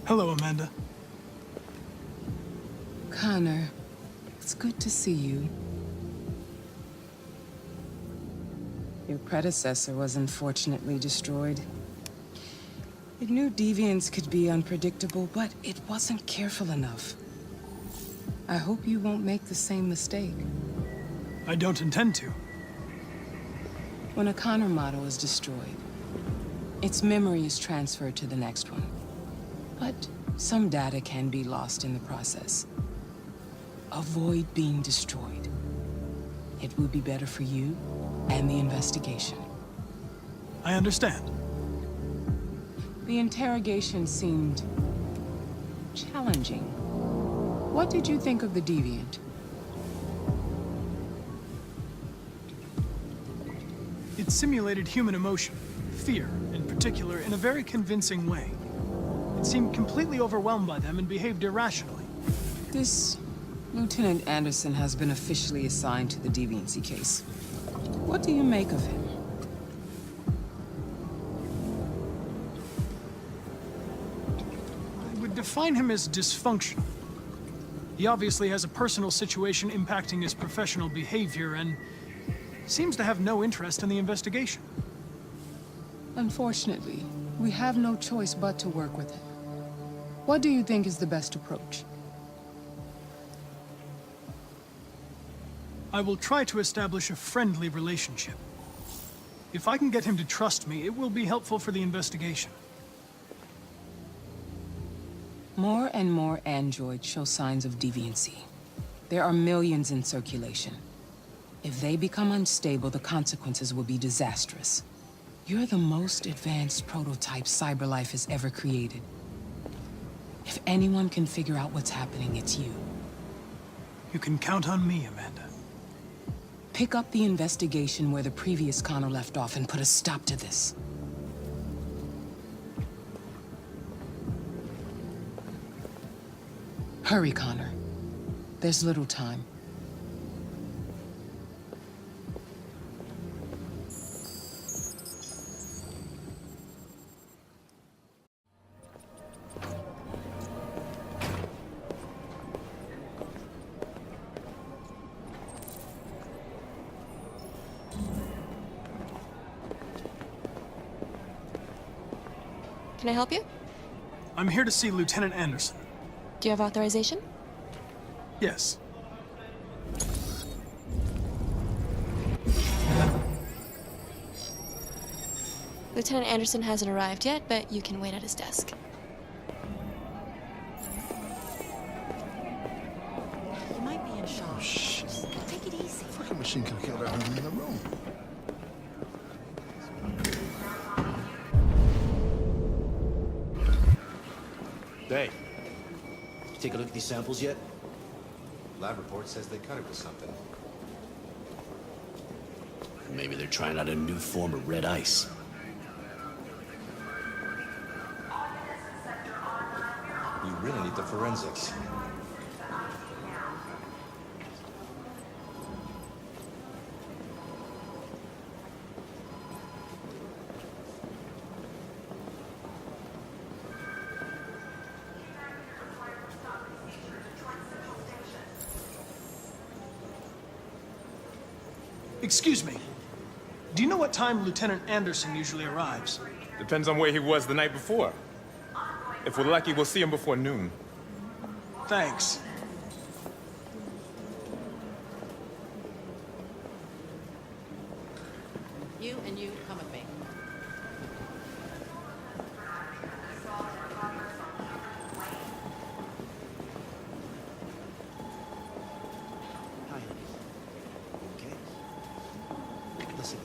Hello, Amanda. Connor, it's good to see you. Your predecessor was unfortunately destroyed. It knew deviants could be unpredictable, but it wasn't careful enough. I hope you won't make the same mistake. I don't intend to. When a Connor model is destroyed, its memory is transferred to the next one. But some data can be lost in the process. Avoid being destroyed. It would be better for you and the investigation. I understand. The interrogation seemed challenging. What did you think of the deviant? It simulated human emotion, fear in particular, in a very convincing way. It seemed completely overwhelmed by them and behaved irrationally. This Lieutenant Anderson has been officially assigned to the deviancy case. What do you make of him? I would define him as dysfunctional. He obviously has a personal situation impacting his professional behavior and seems to have no interest in the investigation. Unfortunately, we have no choice but to work with him. What do you think is the best approach? I will try to establish a friendly relationship. If I can get him to trust me, it will be helpful for the investigation. More and more androids show signs of deviancy. There are millions in circulation. If they become unstable, the consequences will be disastrous. You're the most advanced prototype CyberLife has ever created. If anyone can figure out what's happening, it's you. You can count on me, Amanda. Pick up the investigation where the previous Connor left off and put a stop to this. Hurry, Connor. There's little time. Can I help you? I'm here to see Lieutenant Anderson. Do you have authorization? Yes. Lieutenant Anderson hasn't arrived yet, but you can wait at his desk. You might be in shock. Oh, shit. Take it easy. Fucking machine could have killed everyone in the room. Hey, you take a look at these samples yet? Lab report says they cut it with something. Maybe they're trying out a new form of red ice. You really need the forensics. Excuse me. Do you know what time Lieutenant Anderson usually arrives? Depends on where he was the night before. If we're lucky, we'll see him before noon. Thanks. You and you come with me. Hi, honey. Okay. Listen.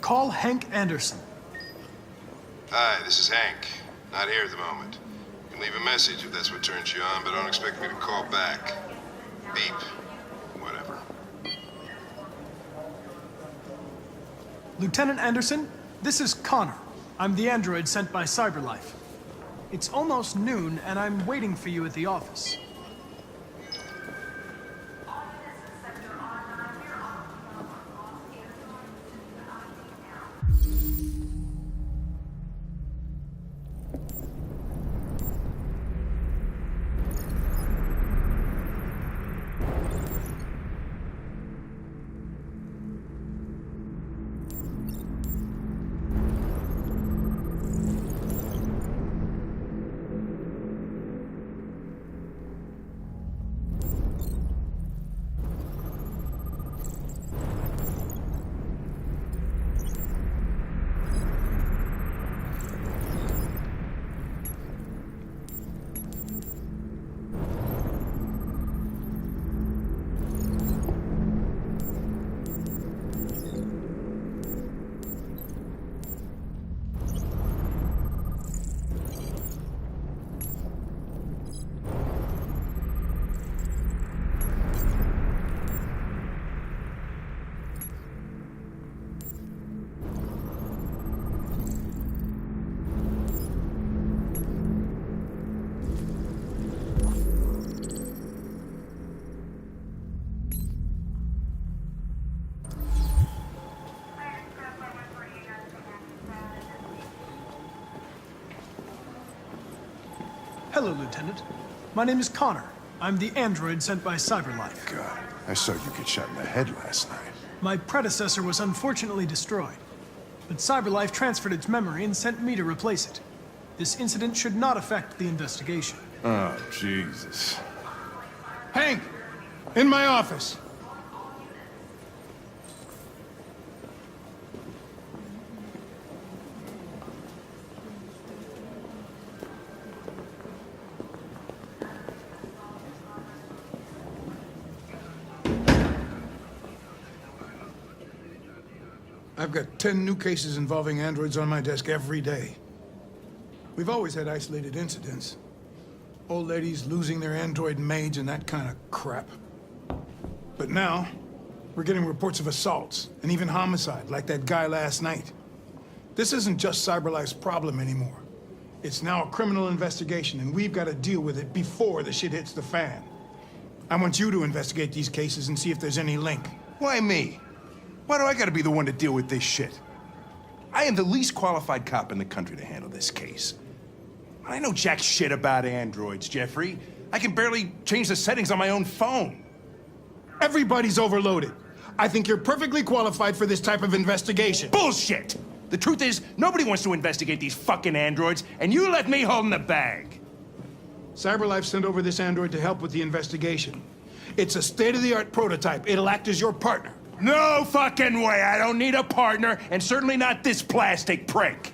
Call Hank Anderson. Hi, this is Hank. Not here at the moment. You can leave a message if that's what turns you on, but don't expect me to call back. Beep. Whatever. Lieutenant Anderson, this is Connor. I'm the android sent by CyberLife. It's almost noon, and I'm waiting for you at the office. Hello, Lieutenant. My name is Connor. I'm the android sent by CyberLife. God, I saw you get shot in the head last night. My predecessor was unfortunately destroyed, but CyberLife transferred its memory and sent me to replace it. This incident should not affect the investigation. Oh, Jesus. Hank! In my office! I've got 10 new cases involving androids on my desk every day. We've always had isolated incidents. Old ladies losing their android maids and that kind of crap. But now, we're getting reports of assaults and even homicide, like that guy last night. This isn't just CyberLife's problem anymore. It's now a criminal investigation, and we've got to deal with it before the shit hits the fan. I want you to investigate these cases and see if there's any link. Why me? Why do I gotta be the one to deal with this shit? I am the least qualified cop in the country to handle this case. I know jack shit about androids, Jeffrey. I can barely change the settings on my own phone. Everybody's overloaded. I think you're perfectly qualified for this type of investigation. Bullshit! The truth is, nobody wants to investigate these fucking androids, and you let me hold in the bag. CyberLife sent over this android to help with the investigation. It's a state-of-the-art prototype. It'll act as your partner. No fucking way! I don't need a partner, and certainly not this plastic prick.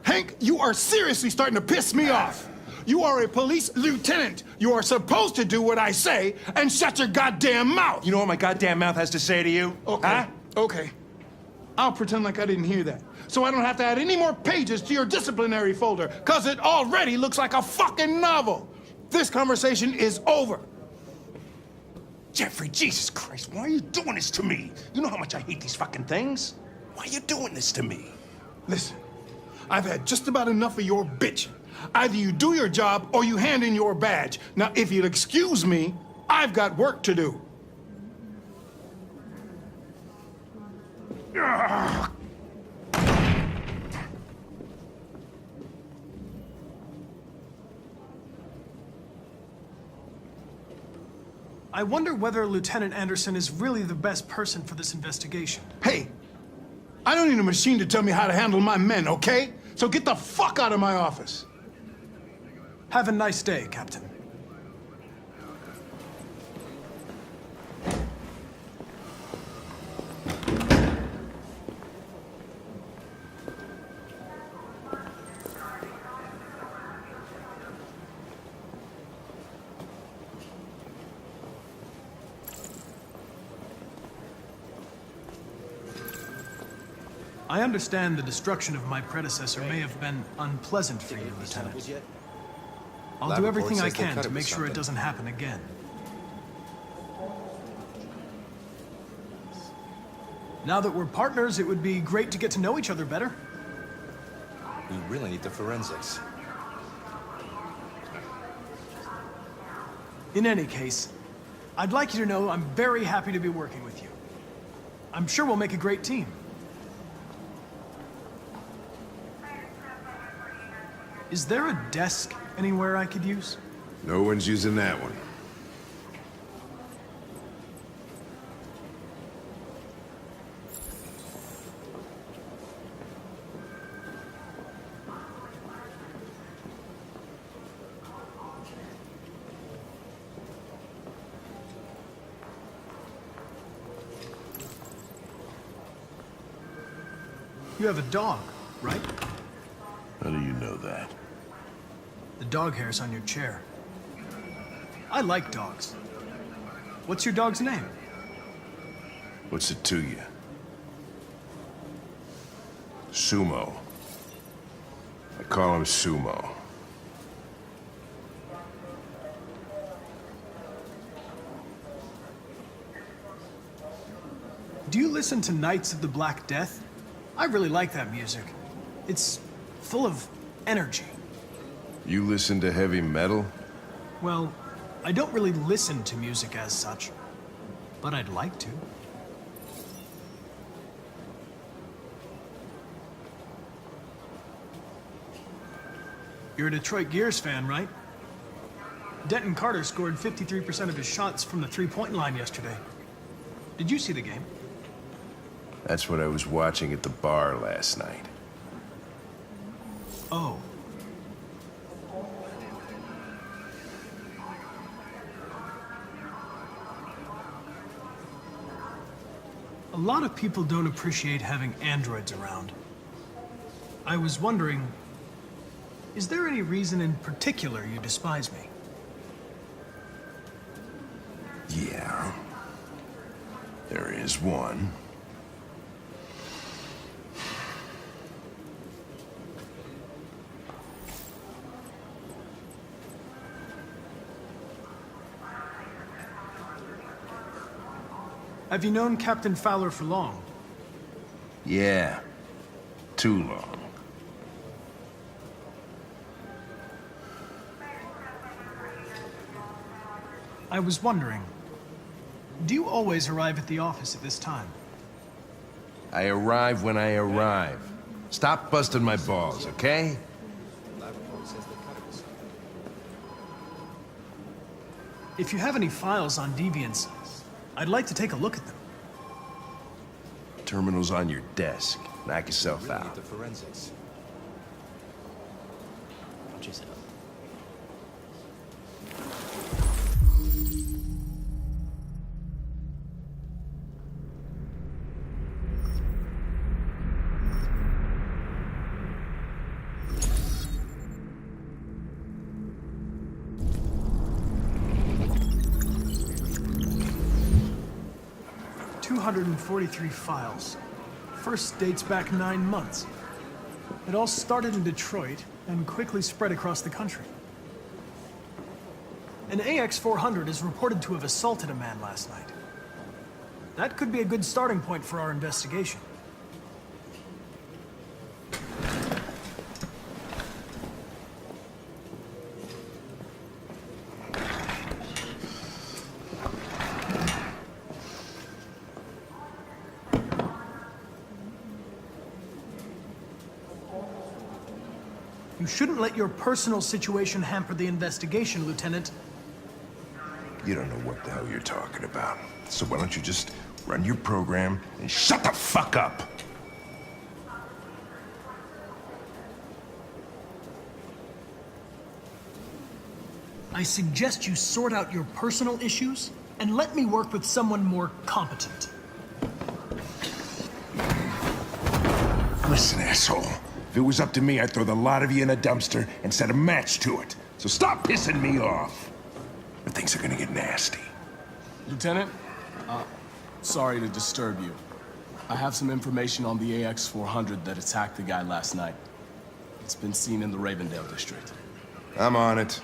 Hank, you are seriously starting to piss me off. You are a police lieutenant. You are supposed to do what I say and shut your goddamn mouth. You know what my goddamn mouth has to say to you? Okay, huh? okay. I'll pretend like I didn't hear that, so I don't have to add any more pages to your disciplinary folder, because it already looks like a fucking novel. This conversation is over. Jeffrey, Jesus Christ, why are you doing this to me? You know how much I hate these fucking things. Why are you doing this to me? Listen, I've had just about enough of your bitching. Either you do your job or you hand in your badge. Now, if you'll excuse me, I've got work to do. Ugh. I wonder whether Lieutenant Anderson is really the best person for this investigation. Hey, I don't need a machine to tell me how to handle my men, okay? So get the fuck out of my office. Have a nice day, Captain. I understand the destruction of my predecessor may have been unpleasant for Take a you, look at these Lieutenant. samples yet? I'll Lab do report everything I says they can cut to it make with sure it something. doesn't happen again. Now that we're partners, it would be great to get to know each other better. We really need the forensics. In any case, I'd like you to know I'm very happy to be working with you. I'm sure we'll make a great team. Is there a desk anywhere I could use? No one's using that one. You have a dog, right? How do you know that? The dog hair's on your chair. I like dogs. What's your dog's name? What's it to you? Sumo. I call him Sumo. Do you listen to Knights of the Black Death? I really like that music. It's full of energy. You listen to heavy metal? Well, I don't really listen to music as such, but I'd like to. You're a Detroit Gears fan, right? Denton Carter scored 53% of his shots from the three-point line yesterday. Did you see the game? That's what I was watching at the bar last night. Oh. A lot of people don't appreciate having androids around. I was wondering, is there any reason in particular you despise me? Yeah. There is one. Have you known Captain Fowler for long? Yeah. Too long. I was wondering, do you always arrive at the office at this time? I arrive when I arrive. Stop busting my balls, okay? Lab report says they cut it with something. If you have any files on deviants, I'd like to take a look at them. Terminal's on your desk. Knock yourself We really need out. the forensics. I'll chase it up. $243 files. First dates back 9 months. It all started in Detroit and quickly spread across the country. An AX-400 is reported to have assaulted a man last night. That could be a good starting point for our investigation. You shouldn't let your personal situation hamper the investigation, Lieutenant. You don't know what the hell you're talking about. So why don't you just run your program and shut the fuck up? I suggest you sort out your personal issues and let me work with someone more competent. Listen, asshole. If it was up to me, I'd throw the lot of you in a dumpster and set a match to it. So stop pissing me off. Or things are gonna get nasty. Lieutenant, sorry to disturb you. I have some information on the AX-400 that attacked the guy last night. It's been seen in the Ravendale district. I'm on it.